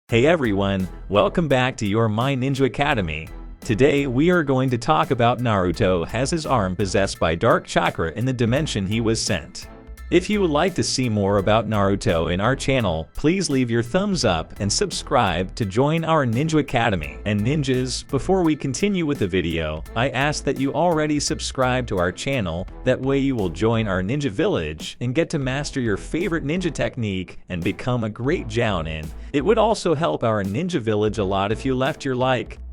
Hey everyone, welcome back to your My Ninja Academy. Today we are going to talk about Naruto has his arm possessed by dark chakra in the dimension he was sent. If you would like to see more about Naruto in our channel, please leave your thumbs up and subscribe to join our Ninja Academy. And ninjas, before we continue with the video, I ask that you already subscribe to our channel, that way you will join our ninja village and get to master your favorite ninja technique and become a great jounin. It would also help our ninja village a lot if you left your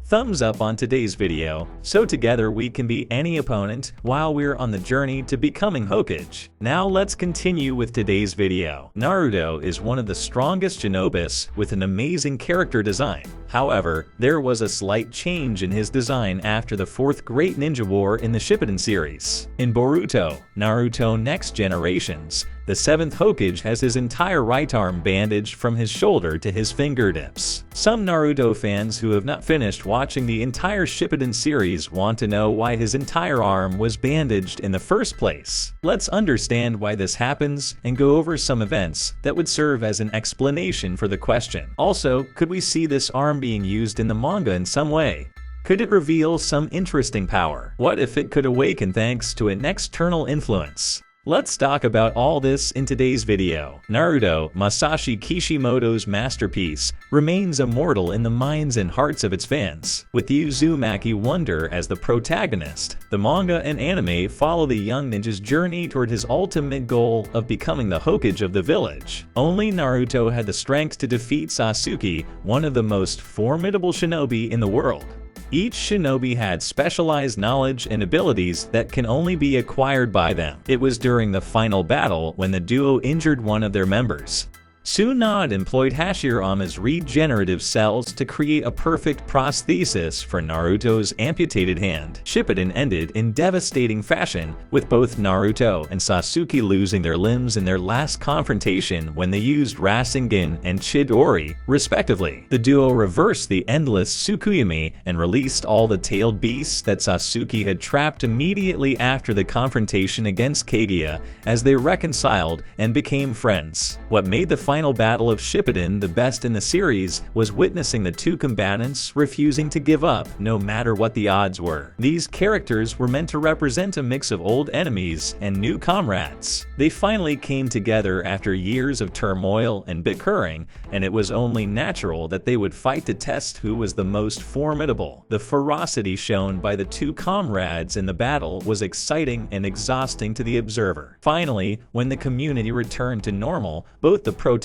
thumbs up on today's video, so together we can beat any opponent while we're on the journey to becoming Hokage. Now let's continue with today's video. Naruto is one of the strongest shinobis with an amazing character design. However, there was a slight change in his design after the Fourth Great Ninja War in the Shippuden series. In Boruto, Naruto Next Generations, the 7th Hokage has his entire right arm bandaged from his shoulder to his fingertips. Some Naruto fans who have not finished watching the entire Shippuden series want to know why his entire arm was bandaged in the first place. Let's understand why this happens and go over some events that would serve as an explanation for the question. Also, could we see this arm being used in the manga in some way? Could it reveal some interesting power? What if it could awaken thanks to an external influence? Let's talk about all this in today's video. Naruto, Masashi Kishimoto's masterpiece, remains immortal in the minds and hearts of its fans. With Uzumaki Wonder as the protagonist, the manga and anime follow the young ninja's journey toward his ultimate goal of becoming the Hokage of the village. Only Naruto had the strength to defeat Sasuke, one of the most formidable shinobi in the world. Each shinobi had specialized knowledge and abilities that can only be acquired by them. It was during the final battle when the duo injured one of their members. Tsunade employed Hashirama's regenerative cells to create a perfect prosthesis for Naruto's amputated hand. Shippuden ended in devastating fashion, with both Naruto and Sasuke losing their limbs in their last confrontation when they used Rasengan and Chidori, respectively. The duo reversed the endless Tsukuyomi and released all the tailed beasts that Sasuke had trapped immediately after the confrontation against Kaguya, as they reconciled and became friends. What made the final battle of Shippuden the best in the series was witnessing the two combatants refusing to give up no matter what the odds were. These characters were meant to represent a mix of old enemies and new comrades. They finally came together after years of turmoil and bickering, and it was only natural that they would fight to test who was the most formidable. The ferocity shown by the two comrades in the battle was exciting and exhausting to the observer. Finally, when the community returned to normal, both the protagonist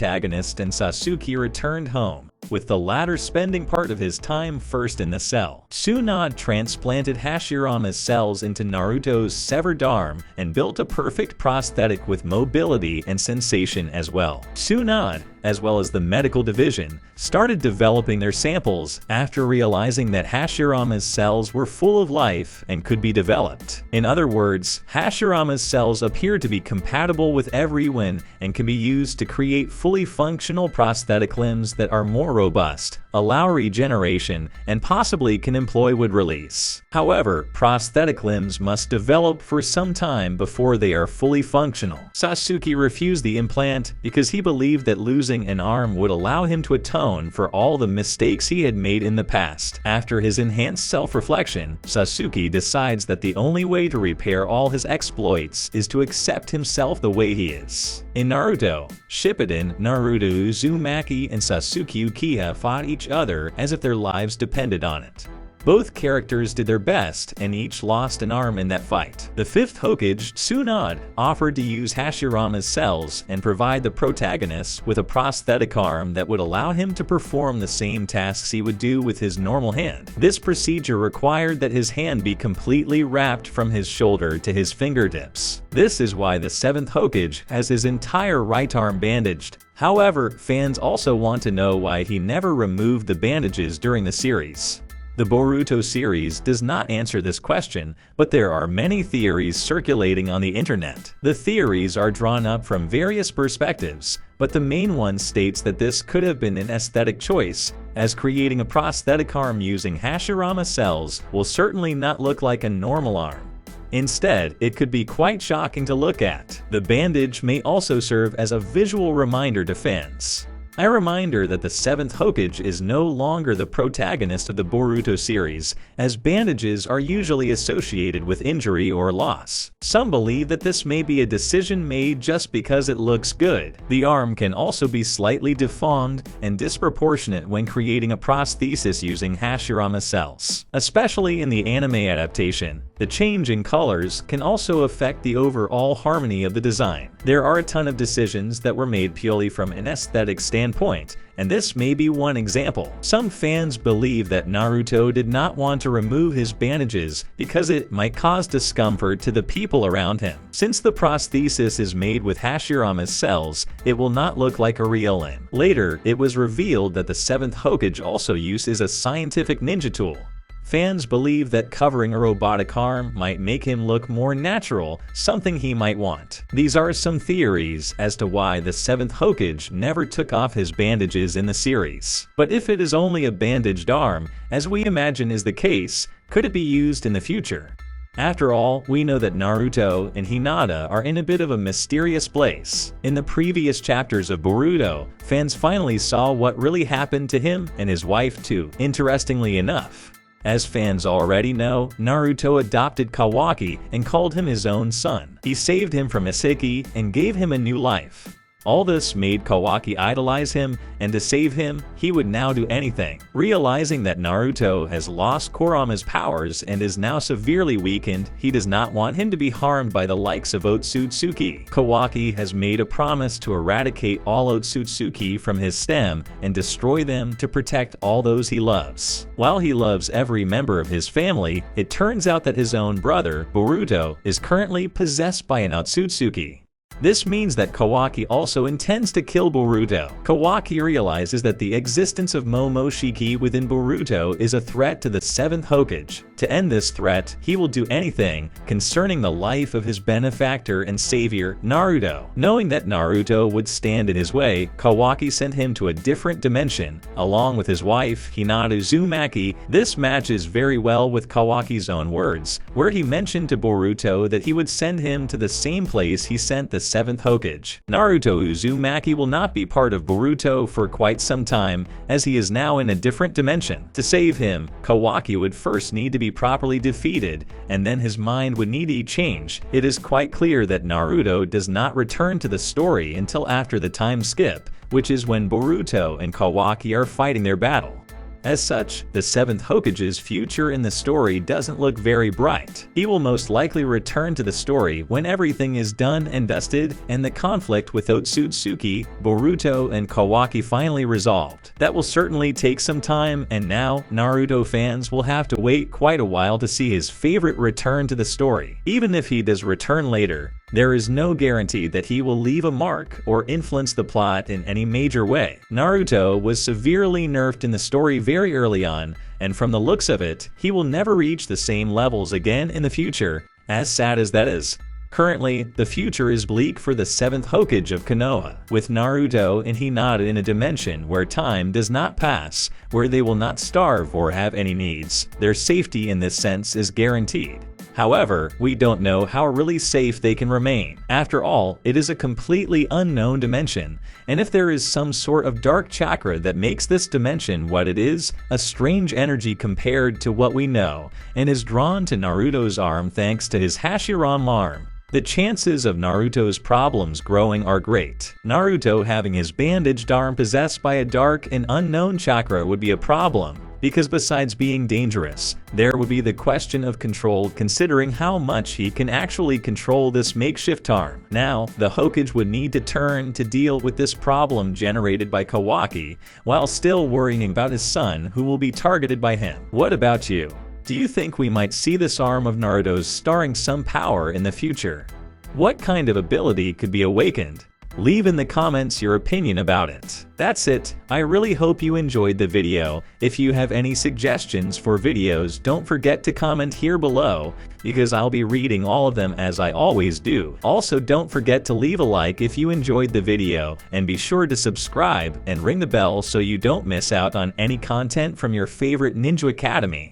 and Sasuke returned home, with the latter spending part of his time first in the cell. Tsunade transplanted Hashirama's cells into Naruto's severed arm and built a perfect prosthetic with mobility and sensation as well. Tsunade, as well as the medical division, started developing their samples after realizing that Hashirama's cells were full of life and could be developed. In other words, Hashirama's cells appear to be compatible with everyone and can be used to create fully functional prosthetic limbs that are more robust, allow regeneration, and possibly can employ wood release. However, prosthetic limbs must develop for some time before they are fully functional. Sasuke refused the implant because he believed that losing an arm would allow him to atone for all the mistakes he had made in the past. After his enhanced self-reflection, Sasuke decides that the only way to repair all his exploits is to accept himself the way he is. In Naruto Shippuden, Naruto Uzumaki and Sasuke Uchiha fought each other as if their lives depended on it. Both characters did their best and each lost an arm in that fight. The 5th Hokage, Tsunade, offered to use Hashirama's cells and provide the protagonist with a prosthetic arm that would allow him to perform the same tasks he would do with his normal hand. This procedure required that his hand be completely wrapped from his shoulder to his fingertips. This is why the 7th Hokage has his entire right arm bandaged. However, fans also want to know why he never removed the bandages during the series. The Boruto series does not answer this question, but there are many theories circulating on the internet. The theories are drawn up from various perspectives, but the main one states that this could have been an aesthetic choice, as creating a prosthetic arm using Hashirama cells will certainly not look like a normal arm. Instead, it could be quite shocking to look at. The bandage may also serve as a visual reminder to fans. A reminder that the 7th Hokage is no longer the protagonist of the Boruto series, as bandages are usually associated with injury or loss. Some believe that this may be a decision made just because it looks good. The arm can also be slightly deformed and disproportionate when creating a prosthesis using Hashirama cells. Especially in the anime adaptation, the change in colors can also affect the overall harmony of the design. There are a ton of decisions that were made purely from an aesthetic standpoint, and this may be one example. Some fans believe that Naruto did not want to remove his bandages because it might cause discomfort to the people around him. Since the prosthesis is made with Hashirama's cells, it will not look like a real limb. Later, it was revealed that the 7th Hokage also uses a scientific ninja tool. Fans believe that covering a robotic arm might make him look more natural, something he might want. These are some theories as to why the 7th Hokage never took off his bandages in the series. But if it is only a bandaged arm, as we imagine is the case, could it be used in the future? After all, we know that Naruto and Hinata are in a bit of a mysterious place. In the previous chapters of Boruto, fans finally saw what really happened to him and his wife too, interestingly enough. As fans already know, Naruto adopted Kawaki and called him his own son. He saved him from Mitsuki and gave him a new life. All this made Kawaki idolize him, and to save him, he would now do anything. Realizing that Naruto has lost Kurama's powers and is now severely weakened, he does not want him to be harmed by the likes of Otsutsuki. Kawaki has made a promise to eradicate all Otsutsuki from his stem and destroy them to protect all those he loves. While he loves every member of his family, it turns out that his own brother, Boruto, is currently possessed by an Otsutsuki. This means that Kawaki also intends to kill Boruto. Kawaki realizes that the existence of Momoshiki within Boruto is a threat to the 7th Hokage. To end this threat, he will do anything concerning the life of his benefactor and savior, Naruto. Knowing that Naruto would stand in his way, Kawaki sent him to a different dimension, along with his wife, Hinata Uzumaki. This matches very well with Kawaki's own words, where he mentioned to Boruto that he would send him to the same place he sent the 7th Hokage. Naruto Uzumaki will not be part of Boruto for quite some time, as he is now in a different dimension. To save him, Kawaki would first need to be properly defeated, and then his mind would need to change. It is quite clear that Naruto does not return to the story until after the time skip, which is when Boruto and Kawaki are fighting their battle. As such, the 7th Hokage's future in the story doesn't look very bright. He will most likely return to the story when everything is done and dusted and the conflict with Otsutsuki, Boruto, and Kawaki finally resolved. That will certainly take some time, and now Naruto fans will have to wait quite a while to see his favorite return to the story. Even if he does return later, there is no guarantee that he will leave a mark or influence the plot in any major way. Naruto was severely nerfed in the story very early on, and from the looks of it, he will never reach the same levels again in the future, as sad as that is. Currently, the future is bleak for the 7th Hokage of Konoha, with Naruto and Hinata in a dimension where time does not pass, where they will not starve or have any needs. Their safety in this sense is guaranteed. However, we don't know how really safe they can remain. After all, it is a completely unknown dimension, and if there is some sort of dark chakra that makes this dimension what it is, a strange energy compared to what we know, and is drawn to Naruto's arm thanks to his Hashirama arm, the chances of Naruto's problems growing are great. Naruto having his bandaged arm possessed by a dark and unknown chakra would be a problem, because besides being dangerous, there would be the question of control considering how much he can actually control this makeshift arm. Now, the Hokage would need to turn to deal with this problem generated by Kawaki, while still worrying about his son who will be targeted by him. What about you? Do you think we might see this arm of Naruto's starring some power in the future? What kind of ability could be awakened? Leave in the comments your opinion about it. That's it. I really hope you enjoyed the video. If you have any suggestions for videos, don't forget to comment here below, because I'll be reading all of them as I always do. Also, don't forget to leave a like if you enjoyed the video, and be sure to subscribe and ring the bell so you don't miss out on any content from your favorite Ninja Academy.